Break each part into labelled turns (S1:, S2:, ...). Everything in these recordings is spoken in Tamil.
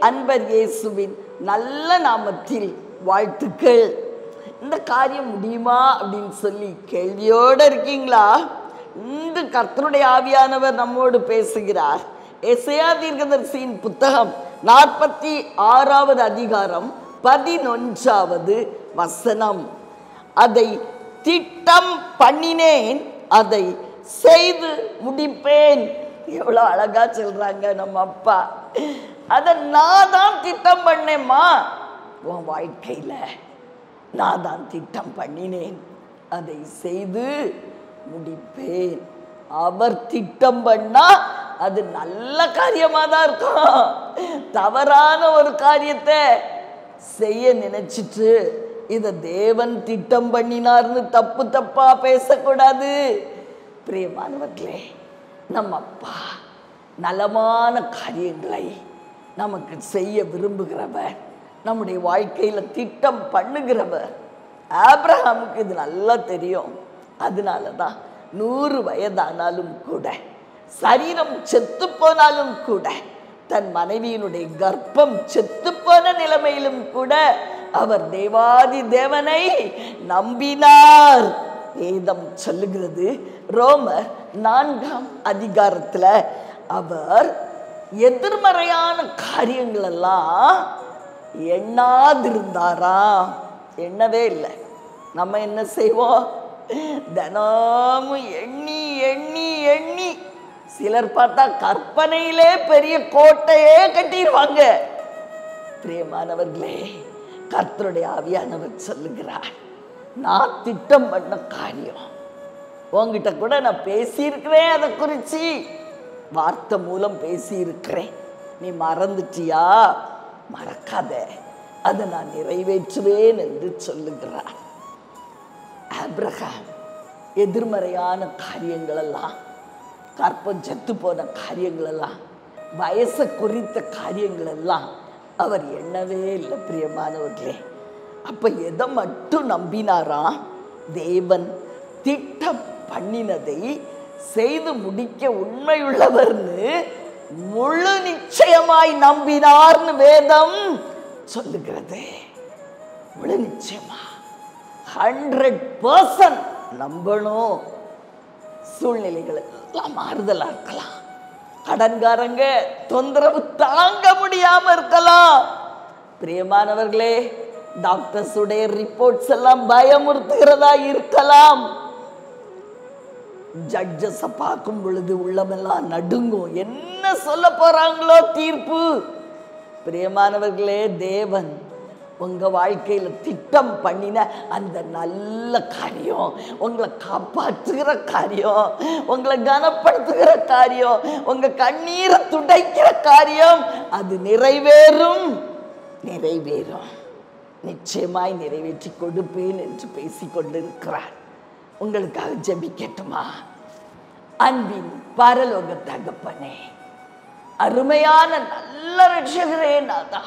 S1: அன்பர் இயேசுவின் நல்ல நாமத்தில் வாழ்த்துக்கள். இந்த காரியம் முடியுமா அப்படின்னு சொல்லி கேள்வியோடு இருக்கீங்களா? இந்த கர்த்தருடைய ஆவியானவர் நம்மோடு பேசுகிறார். எசேயா தீர்க்கதரிசியின் புத்தகம் 46வது அதிகாரம் 11வது வசனம். அதை திட்டம் பண்ணினேன், அதை செய்து முடிப்பேன். எவ்வளோ அழகா சொல்றாங்க நம்ம அப்பா. அதை நான் தான் திட்டம் பண்ணேம்மா, உன் வாழ்க்கையில நான் தான் திட்டம் பண்ணினேன், அதை செய்து முடிப்பேன். அவர் திட்டம் பண்ணா அது நல்ல காரியமா தான் இருக்கும். தவறான ஒரு காரியத்தை செய்ய நினைச்சிட்டு இதை தேவன் திட்டம் பண்ணினார்னு தப்பு தப்பா பேசக்கூடாது. பிரியமானவர்களே, நம்ம அப்பா நலமான காரியங்களை நமக்கு செய்ய விரும்புகிறவர், நம்முடைய வாழ்க்கையில திட்டம் பண்ணுகிறவர். ஆபிரகாமுக்கு இது நல்லா தெரியும். அதனாலதான் 100 வயதானாலும் கூட, சரீரம் செத்து போனாலும் கூட, தன் மனைவியினுடைய கர்ப்பம் செத்து போன நிலைமையிலும் கூட அவர் தேவாதி தேவனை நம்பினார். வேதம் சொல்லுகிறது, ரோமர் 4ஆம் அதிகாரத்துல அவர் எதிர்மறையான காரியங்கள் எல்லாம் எண்ணாதிருந்தாராம். எண்ணவே இல்லை. நம்ம என்ன செய்வோம்? தினமும் எண்ணி எண்ணி எண்ணி, சிலர் பார்த்தா கற்பனையிலே பெரிய கோட்டையே கட்டிடுவாங்க. பிரியமானவர்களே, கர்த்தருடைய ஆவியானவர் சொல்லுகிறார், நான் திட்டம் பண்ண காரியம் உங்ககிட்ட கூட நான் பேசியிருக்கிறேன். அதை குறித்து வார்த்தை மூலம் பேசியிருக்கிறேன். நீ மறந்துட்டியா? மறக்காத, அதை நான் நிறைவேற்றுவேன் என்று சொல்லுகிறார். ஆபிரகாம் எதிர்மறையான காரியங்கள் எல்லாம், கற்பம் செத்து போன காரியங்கள் எல்லாம், வயசை குறித்த காரியங்கள் எல்லாம் அவர் எண்ணவே இல்லை. பிரியமானவர்களே, அப்ப எதை மட்டும் நம்பினாரா? தேவன் திட்டம் பண்ணினதை செய்து முடிக்க உண்மையுள்ளவர்னு முழு நிச்சயமாய் நம்பினார்னு வேதம் சொல்லுகிறது. முழு நிச்சயமா 100% நம்பணும். சூழ்நிலைகள் எல்லாம் மாறுதலா இருக்கலாம், கடன்காரங்க தொந்தரவு தாங்க முடியாம இருக்கலாம். பிரியமானவர்களே, டாக்டர்ஸ் உடைய ரிப்போர்ட்ஸ் எல்லாம் பயமுறுத்துகிறதா இருக்கலாம். ஜட்ஜஸ பார்க்கும் பொழுது உள்ளமெல்லாம் நடுங்கும். என்ன சொல்ல போறாங்களோ தீர்ப்பு. பிரியமானவர்களே, தேவன் உங்க வாழ்க்கையில திட்டம் பண்ணின அந்த நல்ல காரியம், உங்களை காப்பாற்றுகிற காரியம், உங்களை கனப்படுத்துகிற காரியம், உங்க கண்ணீரை துடைக்கிற காரியம், அது நிறைவேறும். நிறைவேறும், நிச்சயமாய் நிறைவேற்றி கொடுப்பேன் என்று பேசிக்கொண்டிருக்கிறார். உங்களுக்காக ஜெபிக்கட்டுமா? அன்பின் பரலோக தகப்பனே, அருமையான நல்ல ரட்சகரே, நாதா,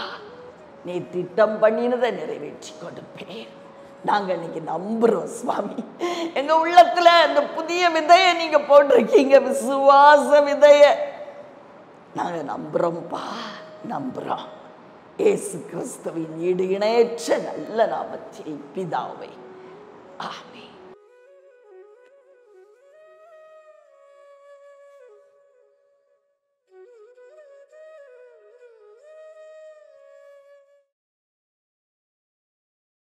S1: நீ திட்டம் பண்ணினதை நிறைவேற்றி கொடுப்பேன். நாங்க இன்னைக்கு நம்புறோம் சுவாமி. எங்க உள்ளத்துல அந்த புதிய விதையை நீங்க போட்டிருக்கீங்க, விசுவாச விதைய. நாங்க நம்புறோம்ப்பா, நம்புறோம். இயேசு கிறிஸ்துவின் ஈடு இணையற்ற நல்ல நாமத்தில் பிதாவே, ஆமென்.